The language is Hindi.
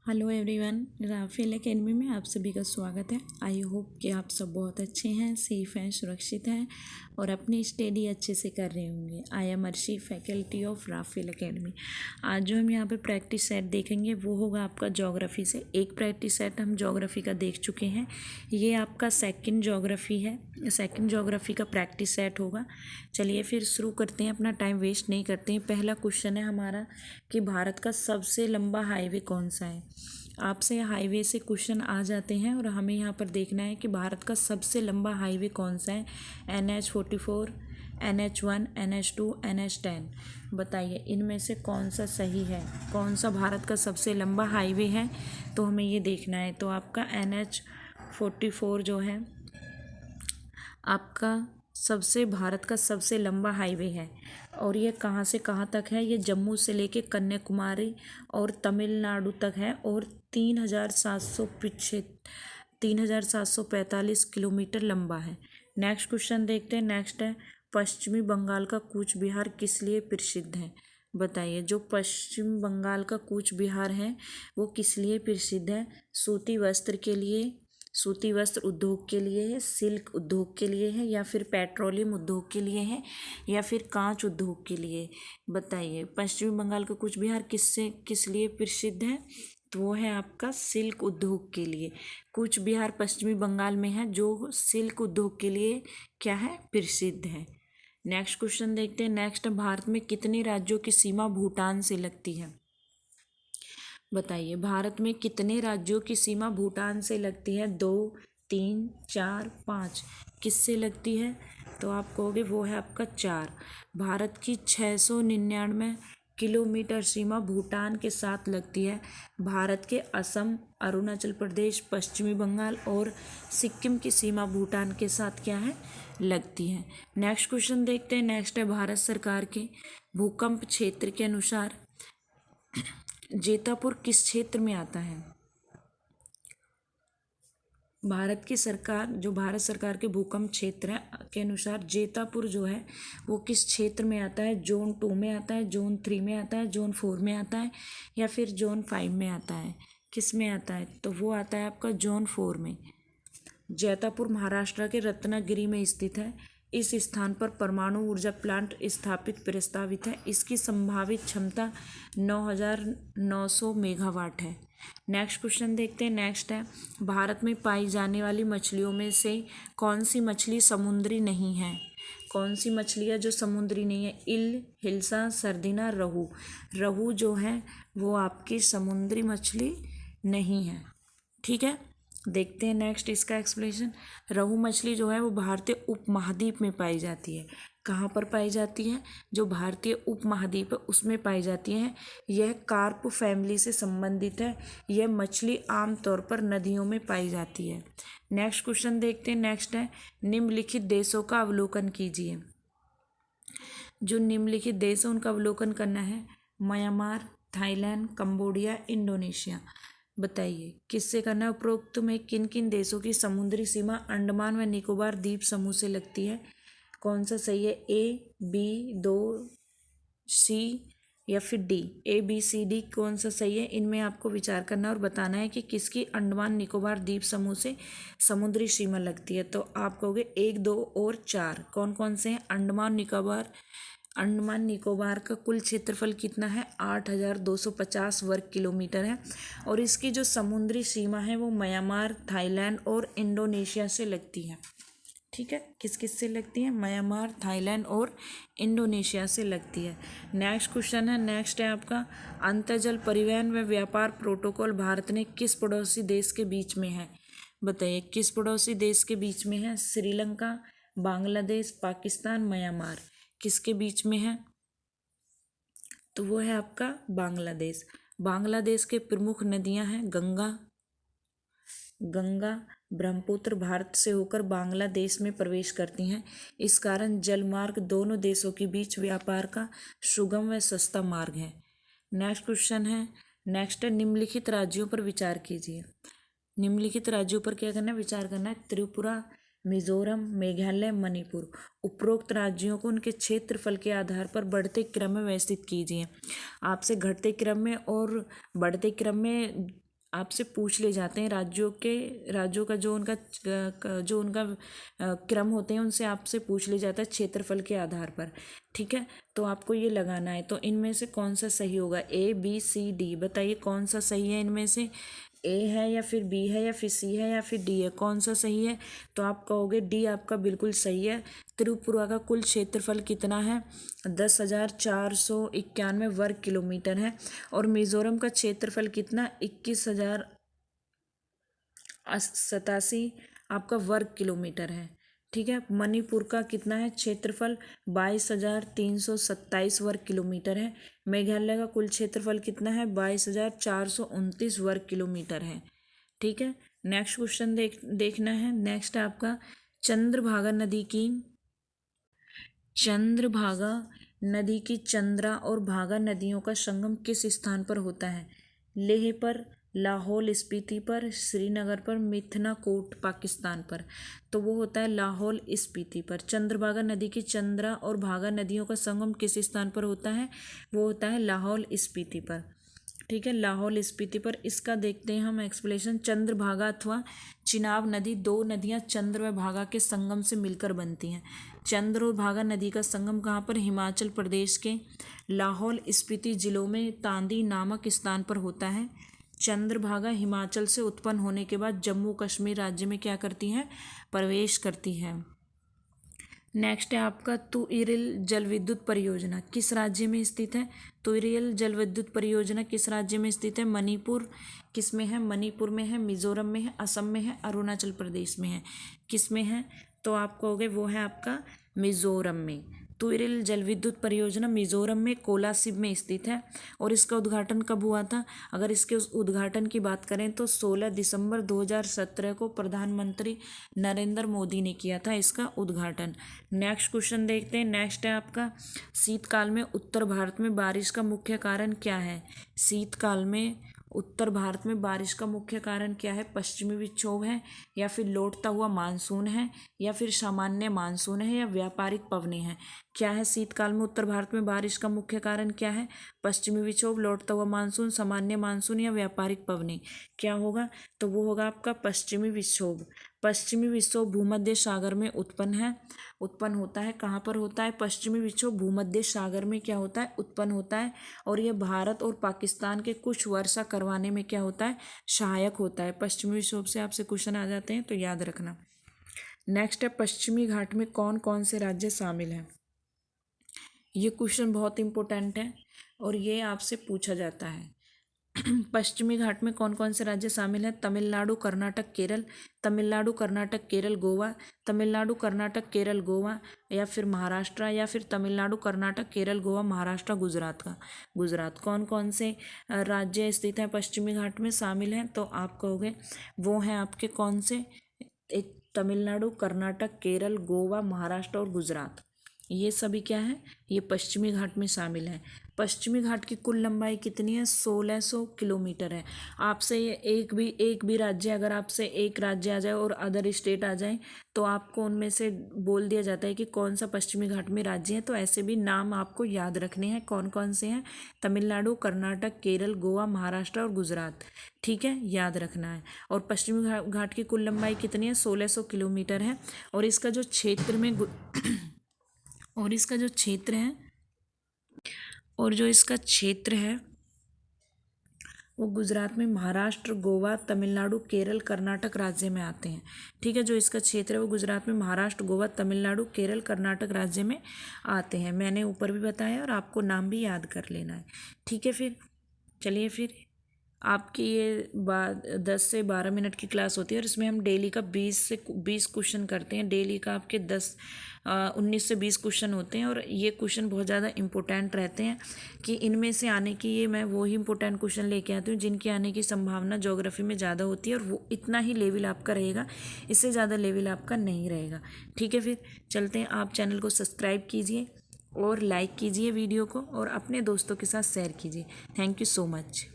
हेलो एवरीवन, राफेल एकेडमी में आप सभी का स्वागत है। आई होप कि आप सब बहुत अच्छे हैं, सेफ हैं, सुरक्षित हैं और अपनी स्टडी अच्छे से कर रहे होंगे। I am Arshi, faculty of Rafael academy. आज जो हम यहाँ पे प्रैक्टिस सेट देखेंगे वो होगा आपका ज्योग्राफी से। एक प्रैक्टिस सेट हम ज्योग्राफी का देख चुके हैं, ये आपका सेकंड ज्योग्राफी है। सेकंड ज्योग्राफी का प्रैक्टिस सेट होगा। चलिए फिर शुरू करते हैं, अपना टाइम वेस्ट नहीं करते हैं। पहला क्वेश्चन है हमारा कि भारत का सबसे लंबा हाईवे कौन सा है। आपसे हाईवे से क्वेश्चन आ जाते हैं और हमें यहाँ पर देखना है कि भारत का सबसे लंबा हाईवे कौन सा है। NH-44, NH-1, NH-2, NH-10। बताइए इनमें से कौन सा सही है, कौन सा भारत का सबसे लंबा हाईवे है, तो हमें ये देखना है। तो आपका NH-44 जो है आपका भारत का सबसे लंबा हाईवे है। और ये कहाँ से कहाँ तक है? ये जम्मू से लेके कन्याकुमारी और तमिलनाडु तक है और 3,745 किलोमीटर लंबा है। नेक्स्ट क्वेश्चन देखते हैं। नेक्स्ट है, पश्चिमी बंगाल का कूच बिहार किस लिए प्रसिद्ध है? बताइए, जो पश्चिम बंगाल का कूच बिहार है वो किस लिए प्रसिद्ध है? सूती वस्त्र उद्योग के लिए है, सिल्क उद्योग के लिए है, या फिर पेट्रोलियम उद्योग के लिए है, या फिर कांच उद्योग के लिए? बताइए, पश्चिमी बंगाल का कूच बिहार किस लिए प्रसिद्ध है? तो वो है आपका सिल्क उद्योग के लिए। कूच बिहार पश्चिमी बंगाल में है जो सिल्क उद्योग के लिए क्या है? प्रसिद्ध है। नेक्स्ट क्वेश्चन देखते हैं। नेक्स्ट, भारत में कितने राज्यों की सीमा भूटान से लगती है? बताइए, भारत में कितने राज्यों की सीमा भूटान से लगती है? 2, 3, 4, 5। किससे लगती है? तो आप कहोगे वो है आपका 4। भारत की 699 किलोमीटर सीमा भूटान के साथ लगती है। भारत के असम, अरुणाचल प्रदेश, पश्चिमी बंगाल और सिक्किम की सीमा भूटान के साथ क्या है? लगती है। नेक्स्ट क्वेश्चन देखते हैं। नेक्स्ट है, भारत सरकार के भूकंप क्षेत्र के अनुसार जेतापुर किस क्षेत्र में आता है? भारत सरकार के भूकंप क्षेत्र के अनुसार जेतापुर जो है वो किस क्षेत्र में आता है? जोन 2 में आता है, जोन 3 में आता है, जोन 4 में आता है, या फिर जोन 5 में आता है? किस में आता है? तो वो आता है आपका जोन 4 में। जैतापुर महाराष्ट्र के रत्नागिरी में स्थित है। इस स्थान पर परमाणु ऊर्जा प्लांट स्थापित प्रस्तावित है। इसकी संभावित क्षमता 9,900 मेगावाट है। नेक्स्ट क्वेश्चन देखते हैं। नेक्स्ट है, भारत में पाई जाने वाली मछलियों में से कौन सी मछली समुद्री नहीं है? कौन सी मछली है जो समुद्री नहीं है? इल, हिल्सा, सर्दिना, रोहू। रोहू जो है वो आपकी समुद्री मछली नहीं है। ठीक है, देखते हैं नेक्स्ट इसका एक्सप्लेनेशन। रोहू मछली जो है वो भारतीय उपमहाद्वीप में पाई जाती है। कहाँ पर पाई जाती है? जो भारतीय उपमहाद्वीप है उसमें पाई जाती है। यह कार्प फैमिली से संबंधित है। यह मछली आमतौर पर नदियों में पाई जाती है। नेक्स्ट क्वेश्चन देखते हैं। नेक्स्ट है, निम्नलिखित देशों का अवलोकन कीजिए। जो निम्नलिखित देश है उनका अवलोकन करना है। Myanmar, Thailand, Cambodia, Indonesia. बताइए किससे करना है? उपरोक्त में किन किन देशों की समुद्री सीमा अंडमान व निकोबार द्वीप समूह से लगती है? कौन सा सही है? A, B, 2, C या फिर D? A, B, C, D कौन सा सही है? इनमें आपको विचार करना और बताना है कि किसकी अंडमान निकोबार द्वीप समूह से समुद्री सीमा लगती है। तो आप कहोगे 1, 2 और 4 कौन कौन से हैं? अंडमान निकोबार का कुल क्षेत्रफल कितना है? 8,250 वर्ग किलोमीटर है और इसकी जो समुद्री सीमा है वो म्यांमार, थाईलैंड और इंडोनेशिया से लगती है। ठीक है, किस किस से लगती है? म्यांमार, थाईलैंड और इंडोनेशिया से लगती है। नेक्स्ट क्वेश्चन है। नेक्स्ट है आपका, अंतर्जल परिवहन व व्यापार प्रोटोकॉल भारत ने किस पड़ोसी देश के बीच में है? बताइए किस पड़ोसी देश के बीच में है? श्रीलंका, बांग्लादेश, पाकिस्तान, म्यांमार। किसके बीच में है? तो वो है आपका बांग्लादेश। बांग्लादेश के प्रमुख नदियां हैं गंगा, ब्रह्मपुत्र भारत से होकर बांग्लादेश में प्रवेश करती हैं। इस कारण जलमार्ग दोनों देशों के बीच व्यापार का सुगम व सस्ता मार्ग है। नेक्स्ट क्वेश्चन है। नेक्स्ट है, निम्नलिखित राज्यों पर विचार कीजिए। निम्नलिखित राज्यों पर क्या करना है? विचार करना है। त्रिपुरा, मिजोरम, मेघालय, मणिपुर। उपरोक्त राज्यों को उनके क्षेत्रफल के आधार पर बढ़ते क्रम में व्यवस्थित कीजिए। आपसे घटते क्रम में और बढ़ते क्रम में आपसे पूछ ले जाते हैं, राज्यों का जो उनका क्रम होते हैं उनसे आपसे पूछ ले जाता है क्षेत्रफल के आधार पर। ठीक है, तो आपको ये लगाना है। तो इनमें से कौन सा सही होगा, ए बी सी डी, बताइए कौन सा सही है इनमें से, ए है या फिर बी है या फिर सी है या फिर डी है, कौन सा सही है। तो आप कहोगे डी आपका बिल्कुल सही है। त्रिपुरा का कुल क्षेत्रफल कितना है, 10,491 वर्ग किलोमीटर है। और मिजोरम का क्षेत्रफल कितना, 21,087 आपका वर्ग किलोमीटर है। ठीक है, मणिपुर का कितना है क्षेत्रफल, 22,327 वर्ग किलोमीटर है। मेघालय का कुल क्षेत्रफल कितना है, 22,429 वर्ग किलोमीटर है। ठीक है, नेक्स्ट क्वेश्चन देखना है। नेक्स्ट है आपका चंद्रभागा नदी की चंद्रा और भागा नदियों का संगम किस स्थान पर होता है, लेह पर, लाहौल स्पीति पर, श्रीनगर पर, मिथनाकोट पाकिस्तान पर। तो वो होता है लाहौल स्पीति पर। चंद्रभागा नदी की चंद्रा और भागा नदियों का संगम किस स्थान पर होता है, वो होता है लाहौल स्पीति पर। ठीक है, लाहौल स्पीति पर। इसका देखते हैं हम एक्सप्लेनेशन। चंद्रभागा अथवा चिनाब नदी, दो नदियां चंद्र व भागा के संगम से मिलकर बनती हैं। चंद्र और भागा नदी का संगम कहाँ पर, हिमाचल प्रदेश के लाहौल स्पीति जिलों में तांदी नामक स्थान पर होता है। चंद्रभागा हिमाचल से उत्पन्न होने के बाद जम्मू कश्मीर राज्य में क्या करती है, प्रवेश करती है। नेक्स्ट है आपका तुइरिल जल विद्युत परियोजना किस राज्य में स्थित है। तुइरिल जल विद्युत परियोजना किस राज्य में स्थित है, मणिपुर किस में है, मणिपुर में है, मिजोरम में है, असम में है, अरुणाचल प्रदेश में है, किस में है। तो आप कहोगे वो है आपका मिजोरम में। तुइरिल जल विद्युत परियोजना मिजोरम में कोलासिब में स्थित है। और इसका उद्घाटन कब हुआ था, अगर इसके उस उद्घाटन की बात करें तो 16 दिसंबर 2017 को प्रधानमंत्री नरेंद्र मोदी ने किया था इसका उद्घाटन। नेक्स्ट क्वेश्चन देखते हैं। नेक्स्ट है आपका शीतकाल में उत्तर भारत में बारिश का मुख्य कारण क्या है। शीतकाल में उत्तर भारत में बारिश का मुख्य कारण क्या है, पश्चिमी विक्षोभ है, या फिर लौटता हुआ मानसून है, या फिर सामान्य मानसून है, या व्यापारिक पवनें हैं। क्या है शीतकाल में उत्तर भारत में बारिश का मुख्य कारण क्या है, पश्चिमी विक्षोभ, लौटता हुआ मानसून, सामान्य मानसून, या व्यापारिक पवनें। क्या होगा, तो वो होगा आपका पश्चिमी विक्षोभ। पश्चिमी विक्षोभ भूमध्य सागर में उत्पन्न होता है। कहाँ पर होता है, पश्चिमी विक्षोभ भूमध्य सागर में क्या होता है, उत्पन्न होता है। और यह भारत और पाकिस्तान के कुछ वर्षा करवाने में क्या होता है, सहायक होता है। पश्चिमी विक्षोभ से आपसे क्वेश्चन आ जाते हैं, तो याद रखना। नेक्स्ट है पश्चिमी घाट में कौन कौन से राज्य शामिल हैं। ये क्वेश्चन बहुत इंपॉर्टेंट है और ये आपसे पूछा जाता है। पश्चिमी घाट में कौन कौन से राज्य शामिल हैं, तमिलनाडु, कर्नाटक, केरल, तमिलनाडु, कर्नाटक, केरल, गोवा, तमिलनाडु, कर्नाटक, केरल, गोवा, या फिर महाराष्ट्र, या फिर तमिलनाडु, कर्नाटक, केरल, गोवा, महाराष्ट्र, गुजरात। कौन कौन से राज्य स्थित हैं पश्चिमी घाट में शामिल हैं, तो आप कहोगे वो हैं आपके कौन से, एक तमिलनाडु, कर्नाटक, केरल, गोवा, महाराष्ट्र और गुजरात। ये सभी क्या है, ये पश्चिमी घाट में शामिल हैं। पश्चिमी घाट की कुल लंबाई कितनी है, 1600 किलोमीटर है। आपसे ये एक भी राज्य, अगर आपसे एक राज्य आ जाए और अदर स्टेट आ जाए तो आपको उनमें से बोल दिया जाता है कि कौन सा पश्चिमी घाट में राज्य है। तो ऐसे भी नाम आपको याद रखने हैं, कौन कौन से हैं, तमिलनाडु, कर्नाटक, केरल, गोवा, महाराष्ट्र और गुजरात। ठीक है, याद रखना है। और पश्चिमी घाट की कुल लंबाई कितनी है, 1600 किलोमीटर है। और इसका जो क्षेत्र में और इसका जो क्षेत्र है वो गुजरात में महाराष्ट्र, गोवा, तमिलनाडु, केरल, कर्नाटक राज्य में आते हैं। ठीक है, जो इसका क्षेत्र है वो गुजरात में महाराष्ट्र, गोवा, तमिलनाडु, केरल, कर्नाटक राज्य में आते हैं। मैंने ऊपर भी बताया और आपको नाम भी याद कर लेना है। ठीक है, फिर चलिए, फिर आपकी ये 10 से 12 मिनट की क्लास होती है और इसमें हम डेली का 20 क्वेश्चन करते हैं। डेली का आपके 19 से 20 क्वेश्चन होते हैं और ये क्वेश्चन बहुत ज़्यादा इंपॉर्टेंट रहते हैं कि इनमें से आने की, ये मैं वही इंपॉर्टेंट क्वेश्चन लेके आती हूँ जिनके आने की संभावना ज्योग्राफी में ज़्यादा होती है और वो इतना ही लेवल आपका रहेगा, इससे ज़्यादा लेवल आपका नहीं रहेगा। ठीक है, फिर चलते हैं। आप चैनल को सब्सक्राइब कीजिए और लाइक कीजिए वीडियो को और अपने दोस्तों के साथ शेयर कीजिए। Thank you so much.